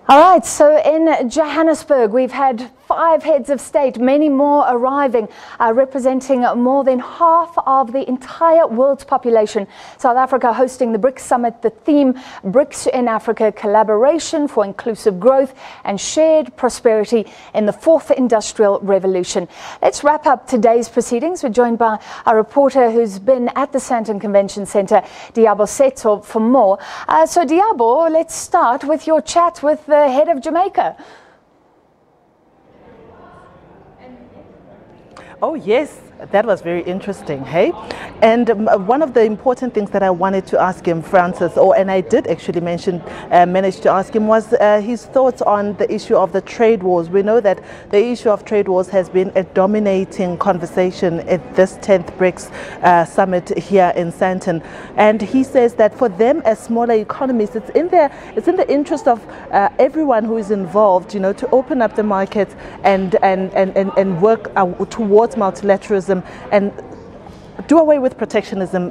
All right, so in Johannesburg, we've had 5 heads of state, many more arriving, representing more than half of the entire world's population. South Africa hosting the BRICS Summit, the theme, BRICS in Africa, collaboration for inclusive growth and shared prosperity in the 4th Industrial Revolution. Let's wrap up today's proceedings. We're joined by a reporter who's been at the Sandton Convention Centre, Liabo Setho, for more. So Liabo, let's start with your chat with the head of Jamaica. Oh yes, that was very interesting, hey? And one of the important things that I wanted to ask him, Francis, and I did actually manage to ask him, was his thoughts on the issue of the trade wars. We know that the issue of trade wars has been a dominating conversation at this 10th BRICS Summit here in Sandton. And he says that for them as smaller economies, it's in the interest of everyone who is involved, you know, to open up the market and work towards multilateralism and do away with protectionism,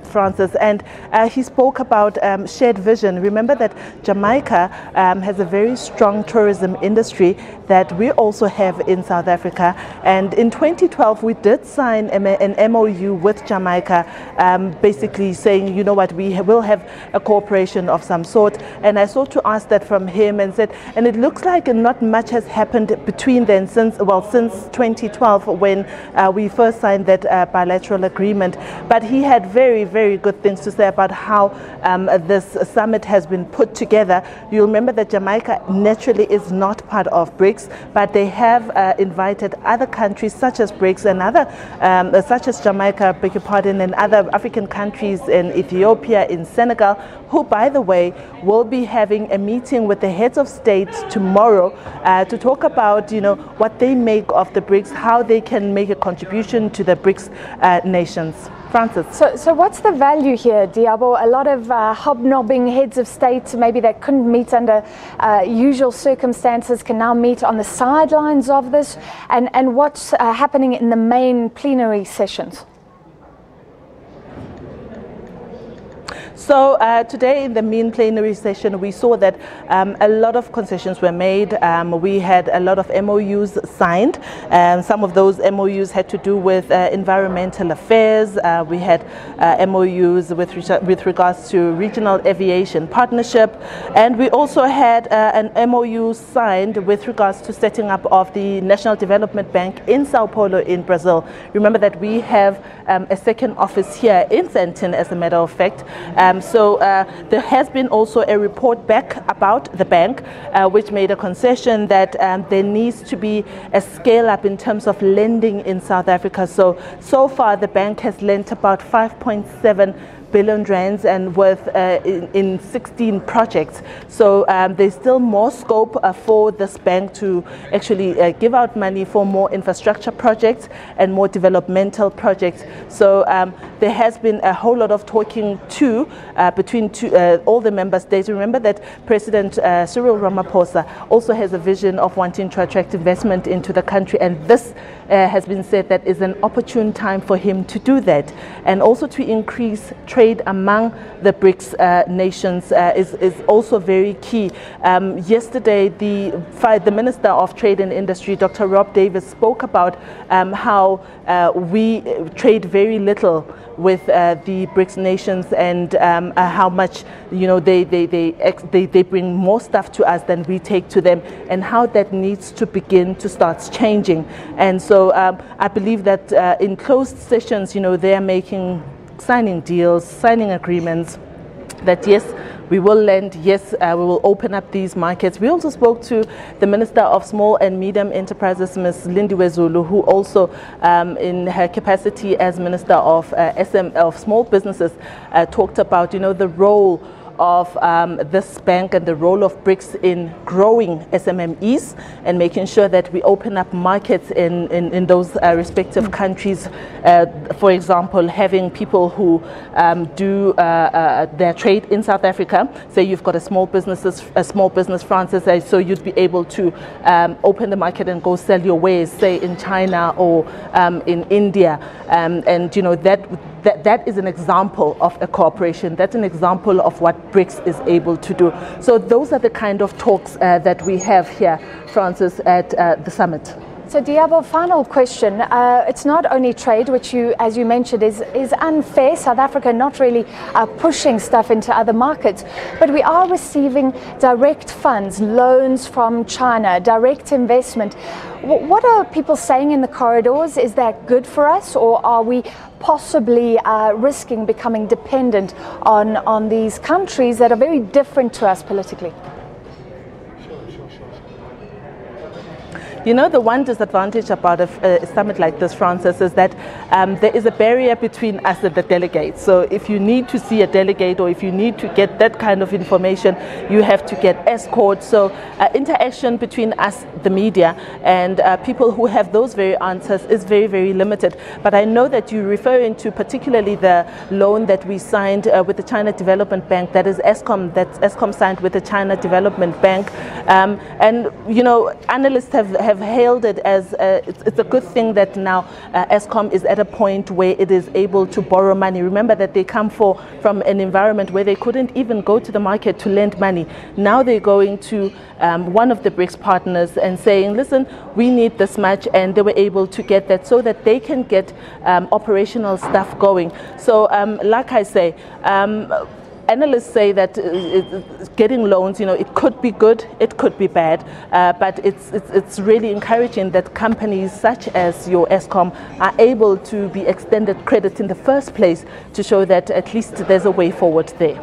Francis. And he spoke about shared vision. Remember that Jamaica has a very strong tourism industry that we also have in South Africa. And in 2012, we did sign an MOU with Jamaica, basically saying, you know what, we will have a cooperation of some sort. And I sought to ask that from him and said, and it looks like not much has happened between then, since 2012, when we first signed that bilateral agreement. But he had very, very good things to say about how this summit has been put together. You'll remember that Jamaica naturally is not part of BRICS, but they have invited other countries such as BRICS and other, such as Jamaica, beg your pardon, and other African countries in Ethiopia, in Senegal, who, by the way, will be having a meeting with the heads of state tomorrow to talk about, you know, what they make of the BRICS, how they can make a contribution to the BRICS nations. Francis. So what's the value here, Liabo? A lot of hobnobbing heads of state, maybe that couldn't meet under usual circumstances, can now meet on the sidelines of this. And what's happening in the main plenary sessions? So today in the main plenary session, we saw that a lot of concessions were made. We had a lot of MOUs signed. Some of those MOUs had to do with environmental affairs. We had MOUs with regards to regional aviation partnership. And we also had an MOU signed with regards to setting up of the National Development Bank in Sao Paulo in Brazil. Remember that we have a second office here in Sandton, as a matter of fact. So there has been also a report back about the bank, which made a concession that there needs to be a scale up in terms of lending in South Africa. So far the bank has lent about 5.7 billion rands and worth in 16 projects. So there's still more scope for this bank to actually give out money for more infrastructure projects and more developmental projects. So there has been a whole lot of talking between all the member states. Remember that President Cyril Ramaphosa also has a vision of wanting to attract investment into the country, and this has been said that is an opportune time for him to do that, and also to increase trade among the BRICS nations is also very key. Yesterday, the Minister of Trade and Industry, Dr. Rob Davis, spoke about how we trade very little with the BRICS nations, and how much, you know, they bring more stuff to us than we take to them, and how that needs to begin to start changing. And so I believe that in closed sessions, you know, they are signing deals, signing agreements that yes, we will lend, yes, we will open up these markets. We also spoke to the Minister of Small and Medium Enterprises, Ms. Lindiwe Zulu, who also in her capacity as Minister of Small Businesses talked about, you know, the role of this bank and the role of BRICS in growing SMMEs and making sure that we open up markets in those respective countries. For example, having people who do their trade in South Africa. Say you've got a small business, Francis, so you'd be able to open the market and go sell your wares, say in China or in India, and you know that that is an example of a cooperation. That's an example of what BRICS is able to do. So those are the kind of talks that we have here, Francis, at the summit. So Liabo, final question. It's not only trade, which as you mentioned, is unfair. South Africa not really pushing stuff into other markets, but we are receiving direct funds, loans from China, direct investment. What are people saying in the corridors? Is that good for us, or are we possibly risking becoming dependent on these countries that are very different to us politically? You know, the one disadvantage about a summit like this, Francis, is that there is a barrier between us and the delegates. So if you need to see a delegate, or if you need to get that kind of information, you have to get escort. So interaction between us, the media, and people who have those very answers is very, very limited. But I know that you're referring to particularly the loan that we signed with the China Development Bank, that is Eskom, that's Eskom signed with the China Development Bank. And, you know, analysts have hailed it as it's a good thing that now Eskom is at a point where it is able to borrow money. Remember that they come from an environment where they couldn't even go to the market to lend money. Now they're going to one of the BRICS partners and saying, listen, we need this much, and they were able to get that so that they can get operational stuff going. So like I say, analysts say that getting loans, you know, it could be good, it could be bad, but it's really encouraging that companies such as your Eskom are able to be extended credit in the first place to show that at least there's a way forward there.